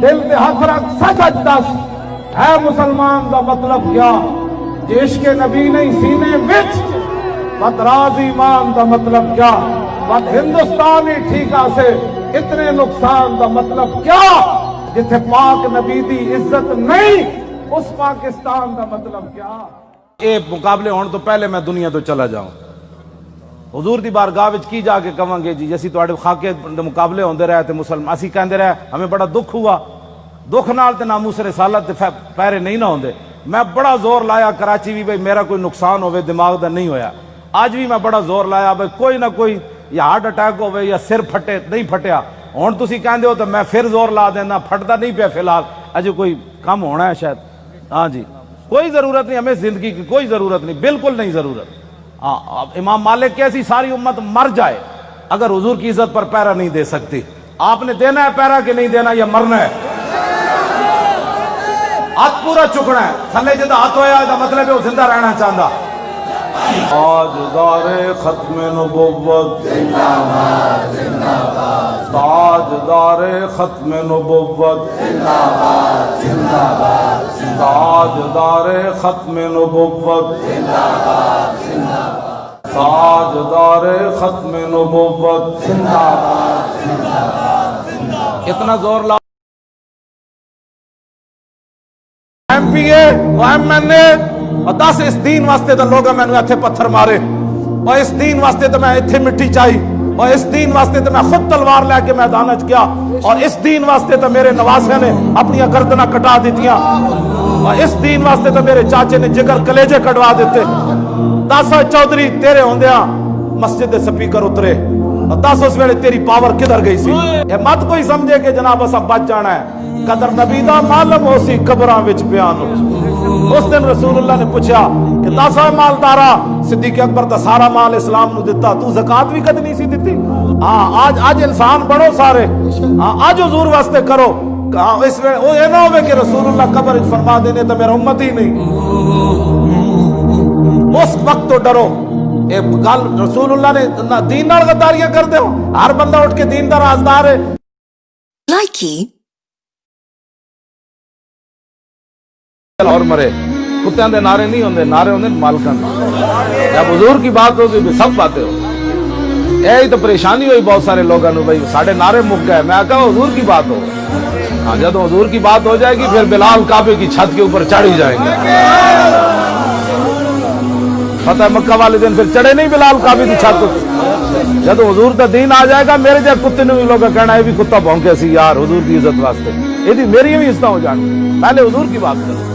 دل تے ہاتھ رکھ سچ دس ہے مسلمان دا مطلب کیا؟ عشق نبی نہیں سینے وچ بد راز ایمان دا مطلب کیا؟ بد ہندوستان ہی ٹھیکا سے اتنے نقصان دا مطلب کیا؟ جتھے پاک نبی دی عزت نہیں اس پاکستان دا مطلب کیا؟ اے مقابلے ہون تو پہلے میں دنیا تو چلا جاؤں، حضور دی بارگاہ وچ کی جا کے کہاں گے جی اسی تواڈے خاکے مقابلے ہوندے رہے تے مسلمان اسی کہندے رہے ہمیں بڑا دکھ ہوا، دکھ نال تے ناموس رسالت تے پیرے نہیں نہ ہوندے۔ میں بڑا زور لایا کراچی بھی بھئی میرا کوئی نقصان ہوئے دماغ دا نہیں ہویا، آج بھی میں بڑا زور لایا بھئی کوئی نہ کوئی یا ہارٹ اٹیک ہوئے یا سر پھٹے نہیں پھٹیا، ہون تسی کہندے ہو تو میں پھر زور لا دینا، پھٹتا نہیں پیا فی الحال، اجے کوئی کم ہونا ہے شاید۔ ہاں جی کوئی ضرورت نہیں، ہمیں زندگی کی کوئی ضرورت نہیں، بالکل نہیں ضرورت۔ امام مالک کیسی ساری امت مر جائے اگر حضور کی عزت پر پیرا نہیں دے سکتی۔ آپ نے دینا ہے پیرا کہ نہیں دینا یا مرنا ہے؟ ہاتھ پورا چکنا ہے، تھلے جدا ہاتھ ہویا ہے مطلب ہے وہ زندہ رہنا چاہتا۔ تاجدار ختم نبوت زندہ باد زندہ باد، تاجدار ختم نبوت زندہ باد زندہ باد، تاجدار ختم نبوت زندہ باد زندہ باد، تاجدار ختم نبوت زندہ باد زندہ باد۔ اتنا زور لا ایم پی اے و ایم این اے اور 10 اس دین واسطے تو لوگ میں نے اتھے پتھر مارے، اور اس دین واسطے تو میں اتھے مٹی چاہی، اور اس دین واسطے تو میں خود تلوار لے کے میدان وچ گیا، اور اس دین واسطے تو میرے نواسے نے اپنی گردناں کٹا دیتیاں، اور اس دین واسطے تو میرے چاچے نے جگر کلیجے کٹوا دیتے۔ 10 چودھری تیرے ہوندیاں مسجد دے سپیکر اترے، اور 10 اس ویلے تیری پاور کدھر گئی سی؟ یہ مت کوئی سمجھے کہ جناب اسا بچ جانا ہے، قدر نبی دا معلوم ہو سی قبراں وچ بیان ہو۔ اس دن رسول اللہ نے پوچھا کہ 10 مالدارا صدیق اکبر دا سارا مال اسلام نو دیتا، تو زکات بھی کد نہیں سی دیتی؟ ہاں آج انسان بڑھو سارے، ہاں آج حضور واسطے کرو، اس ویلے وہ یہ نہ ہوئے کہ رسول اللہ قبر وچ فرما دینے تو میرا امت ہی نہیں۔ اس وقت تو ڈرو، اے گل رسول اللہ نے دین نال غداریاں کر دے ہو، ہر بندہ اٹھ کے دین دا رازدار ہے۔ لائکی اور مرے کتےاں دے نعرے نہیں ہوندے، نعرے ہوندے مالکاں دے۔ جب حضور کی بات ہوگی بھی سب باتیں ہو، یہی تو پریشانی ہوئی بہت سارے لوگوں نے، بھائی ساڑھے نعرے مک گئے۔ میں کہا حضور کی بات ہو، ہاں جب حضور کی بات ہو جائے گی پھر بلال کعبے کی چھت کے اوپر چڑھ ہی جائیں گے۔ فتح مکہ والے دن پھر چڑھے نہیں بلال کعبے کی چھت، جب حضور کا دین آ جائے گا میرے جائے کتے نے بھی لوگ کہنا ہے بھی کتا بھونکے سی یار حضور کی عزت واسطے، یہ میری بھی عزت ہو جانی، پہلے حضور کی بات کرو۔